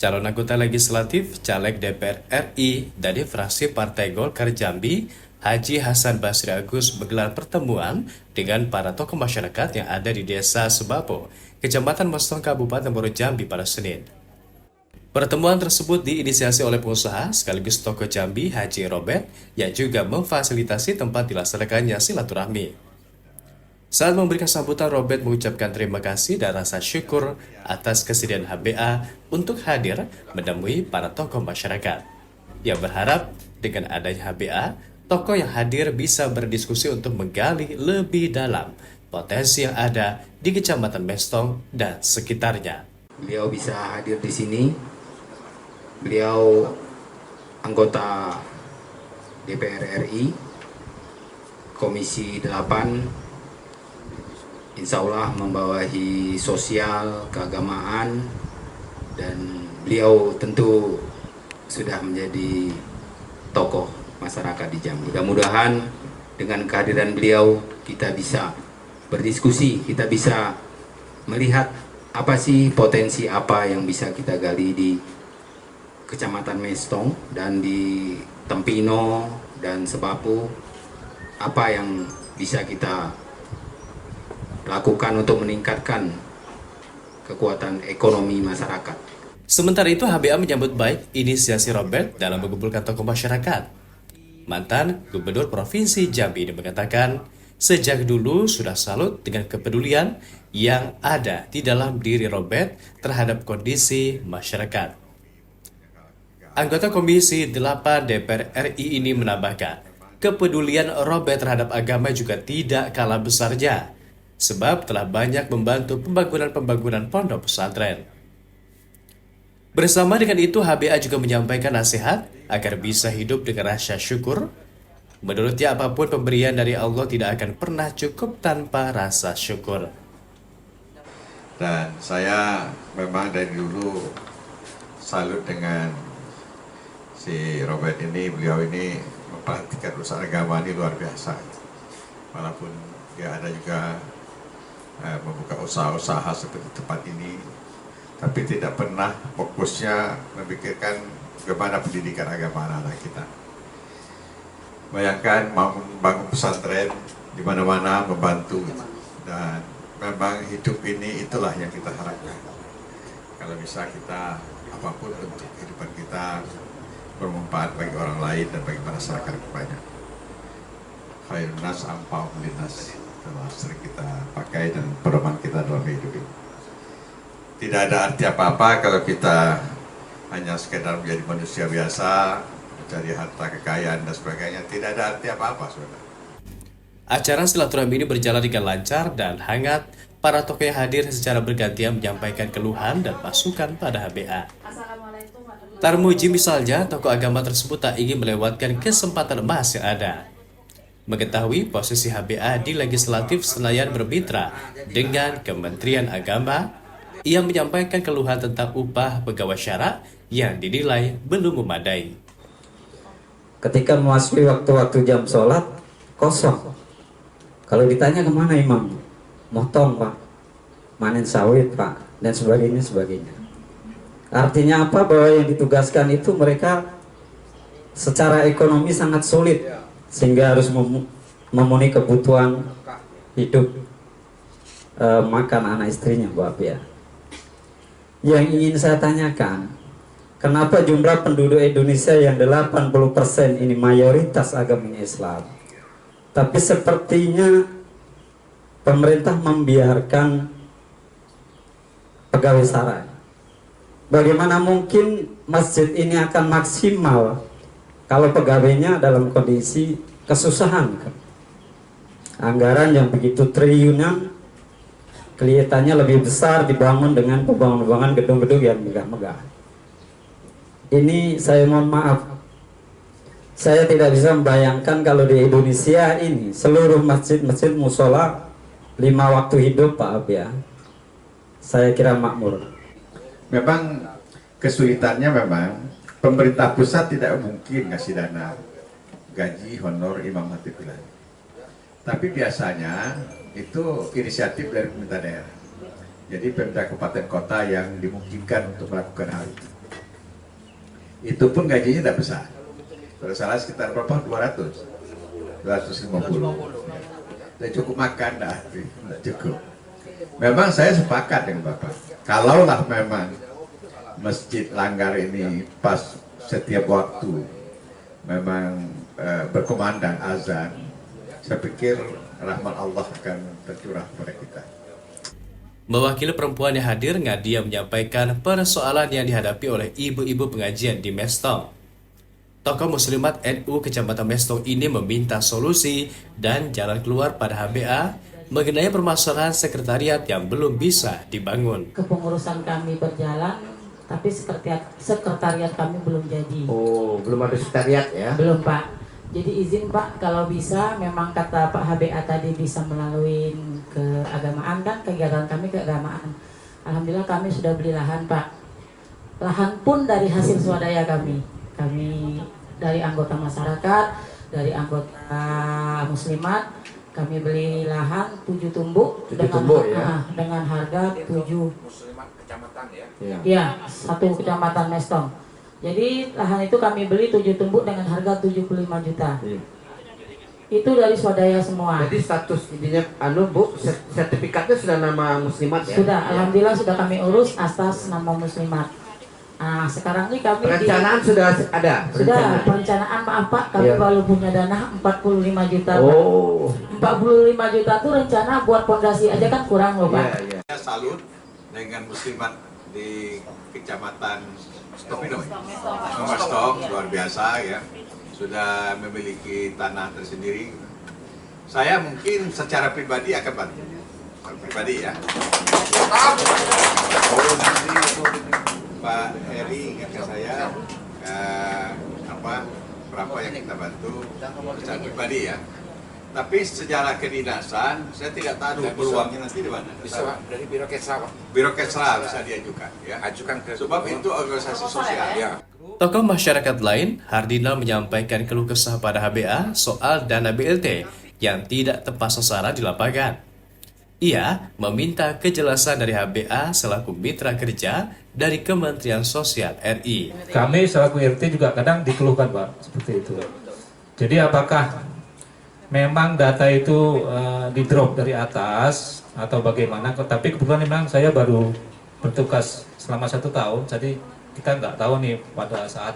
Calon anggota legislatif caleg DPR RI dari fraksi Partai Golkar Jambi, Haji Hasan Basri Agus menggelar pertemuan dengan para tokoh masyarakat yang ada di Desa Sebapo, Kecamatan Mestong, Kabupaten Muaro Jambi pada Senin. Pertemuan tersebut diinisiasi oleh pengusaha sekaligus tokoh Jambi Haji Robert yang juga memfasilitasi tempat dilaksanakannya silaturahmi. Saat memberikan sambutan, Robert mengucapkan terima kasih dan rasa syukur atas kesediaan HBA untuk hadir menemui para tokoh masyarakat. Ia berharap dengan adanya HBA, tokoh yang hadir bisa berdiskusi untuk menggali lebih dalam potensi yang ada di Kecamatan Mestong dan sekitarnya. Beliau bisa hadir di sini. Beliau anggota DPR RI, Komisi 8, insya Allah membawahi sosial, keagamaan, dan beliau tentu sudah menjadi tokoh masyarakat di Jambi. Mudah-mudahan dengan kehadiran beliau kita bisa berdiskusi, kita bisa melihat apa sih potensi apa yang bisa kita gali di Kecamatan Mestong dan di Tempino dan Sebapo, apa yang bisa kita lakukan untuk meningkatkan kekuatan ekonomi masyarakat. Sementara itu, HBA menyambut baik inisiasi Robert dalam mengumpulkan tokoh masyarakat. Mantan Gubernur Provinsi Jambi ini mengatakan, sejak dulu sudah salut dengan kepedulian yang ada di dalam diri Robert terhadap kondisi masyarakat. Anggota Komisi 8 DPR RI ini menambahkan, kepedulian Robert terhadap agama juga tidak kalah besarnya, sebab telah banyak membantu pembangunan pondok pesantren. Bersama dengan itu, HBA juga menyampaikan nasihat agar bisa hidup dengan rasa syukur. Menurutnya, apapun pemberian dari Allah tidak akan pernah cukup tanpa rasa syukur. Dan saya memang dari dulu salut dengan si Robert ini. Beliau ini memperhatikan urusan agama ini luar biasa. Walaupun dia ada juga membuka usaha-usaha seperti tempat ini, tapi tidak pernah fokusnya memikirkan bagaimana pendidikan agama anak-anak kita. Bayangkan bangun pesantren di mana-mana membantu, dan memang hidup ini itulah yang kita harapkan. Kalau bisa kita apapun untuk kehidupan kita bermanfaat bagi orang lain dan bagi masyarakat banyak. Khairun nas ampau linas, telah sering kita pakai dan pedoman kita dalam hidup ini. Tidak ada arti apa-apa kalau kita hanya sekedar menjadi manusia biasa, mencari harta kekayaan dan sebagainya. Tidak ada arti apa-apa, saudara. Acara silaturahmi ini berjalan dengan lancar dan hangat. Para tokoh yang hadir secara bergantian menyampaikan keluhan dan masukan pada HBA. Tarmuji misalnya, tokoh agama tersebut tak ingin melewatkan kesempatan emas yang ada. Mengetahui posisi HBA di Legislatif Senayan bermitra dengan Kementerian Agama, ia menyampaikan keluhan tentang upah pegawai syarat yang dinilai belum memadai. Ketika memasuki waktu-waktu jam sholat, kosong. Kalau ditanya kemana imam? Motong pak, manen sawit pak, dan sebagainya. Artinya apa? Bahwa yang ditugaskan itu mereka secara ekonomi sangat sulit, sehingga harus memenuhi kebutuhan hidup makan anak istrinya, Bapak ya. Yang ingin saya tanyakan, kenapa jumlah penduduk Indonesia yang 80% ini mayoritas agamanya Islam, tapi sepertinya pemerintah membiarkan pegawai sara. Bagaimana mungkin masjid ini akan maksimal kalau pegawainya dalam kondisi kesusahan? Anggaran yang begitu triliunan kelihatannya lebih besar dibangun dengan pembangunan gedung-gedung yang megah-megah. Ini saya mohon maaf, saya tidak bisa membayangkan kalau di Indonesia ini seluruh masjid-masjid musola 5 waktu hidup Pak ya. Saya kira makmur. Memang kesulitannya memang pemerintah pusat tidak mungkin ngasih dana gaji honor imam khatib wilayah. Tapi biasanya itu inisiatif dari pemerintah daerah. Jadi pemerintah kabupaten kota yang dimungkinkan untuk melakukan hal itu. Itu pun gajinya tidak besar. Kalau salah sekitar berapa? 250. Tidak cukup makan, tidak cukup. Memang saya sepakat dengan Bapak. Kalaulah memang Masjid Langgar ini pas setiap waktu memang berkumandang azan, saya pikir rahmat Allah akan tercurah kepada kita. Mewakili perempuan yang hadir, Ngadia menyampaikan persoalan yang dihadapi oleh ibu-ibu pengajian di Mestong. Tokoh Muslimat NU Kecamatan Mestong ini meminta solusi dan jalan keluar pada HBA mengenai permasalahan sekretariat yang belum bisa dibangun. Kepengurusan kami berjalan, tapi sekretariat kami belum jadi. Oh, belum ada sekretariat ya? Belum, Pak. Jadi izin Pak, kalau bisa memang kata Pak HBA tadi bisa melalui keagamaan kan, kegiatan kami keagamaan. Alhamdulillah kami sudah beli lahan, Pak. Lahan pun dari hasil swadaya kami. Kami dari anggota masyarakat, dari anggota muslimat, kami beli lahan 7 tumbuk, dengan harga 7 Muslimat kecamatan ya? Ya, 1 kecamatan Mestong. Jadi lahan itu kami beli 7 tumbuk dengan harga 75 juta. Iya. Itu dari swadaya semua. Jadi status intinya Bu, sertifikatnya sudah nama muslimat ya? Sudah, alhamdulillah sudah kami urus atas nama muslimat. Nah, sekarang ini kami perencanaan sudah ada? Sudah, perencanaan maaf Pak, kami baru punya dana 45 juta. Oh. 45 juta itu rencana buat fondasi aja kan kurang loh Pak. Iya. Saya salut dengan muslimat di Kecamatan Mestong, luar biasa ya, sudah memiliki tanah tersendiri. Saya mungkin secara pribadi akan bantu, pribadi ya. Pak Heri ingatkan saya berapa yang kita bantu secara pribadi ya. Tapi secara kedinasan saya tidak tahu peluangnya nanti di mana. Bisa dari Biro Kesra, Pak. Biro Kesra bisa diajukan ya. Ajukan ke Sebab itu organisasi sosial. Ya. Tokoh masyarakat lain, Hardinal menyampaikan keluh kesah pada HBA soal dana BLT yang tidak tepat sasaran di lapangan. Ia meminta kejelasan dari HBA selaku mitra kerja dari Kementerian Sosial RI. Kami selaku RT juga kadang dikeluhkan Pak, seperti itu. Jadi apakah memang data itu di-drop dari atas atau bagaimana? Tapi kebetulan memang saya baru bertugas selama 1 tahun, jadi kita nggak tahu nih pada saat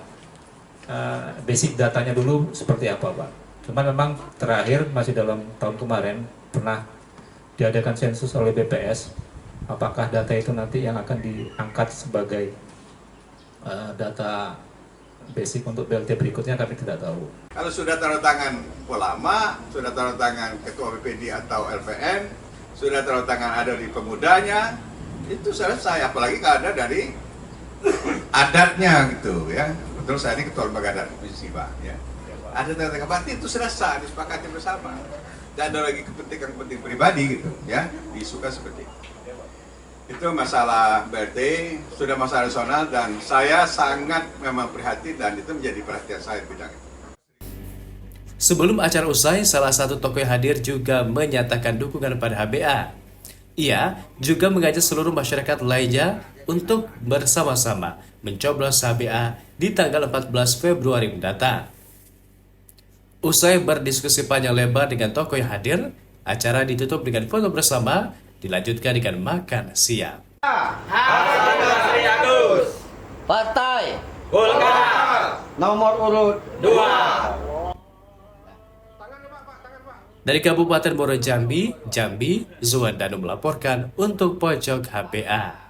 basic datanya dulu seperti apa Pak. Cuman memang terakhir masih dalam tahun kemarin pernah diadakan sensus oleh BPS, apakah data itu nanti yang akan diangkat sebagai data basic untuk BLT berikutnya kami tidak tahu. Kalau sudah tanda tangan ulama, sudah tanda tangan ketua BPD atau LPN, sudah tanda tangan ada di pemudanya, itu selesai. Apalagi kalau ada dari adatnya gitu ya. Betul, saya ini ketua lembaga adat Misi Pak ya. Ada tanda tangan berarti itu selesai, disepakati bersama. Dan ada lagi kepentingan pribadi gitu ya, diisukan seperti itu. Masalah BLT sudah masalah nasional dan saya sangat memang prihatin dan itu menjadi perhatian saya di bidang itu. Sebelum acara usai, salah satu tokoh yang hadir juga menyatakan dukungan pada HBA. Ia juga mengajak seluruh masyarakat lainnya untuk bersama-sama mencoblos HBA di tanggal 14 Februari mendatang. Usai berdiskusi panjang lebar dengan tokoh yang hadir, acara ditutup dengan foto bersama, dilanjutkan dengan makan siang. Partai Golkar nomor urut 2. Dari Kabupaten Muaro Jambi, Zuan Danu melaporkan untuk Pojok HBA.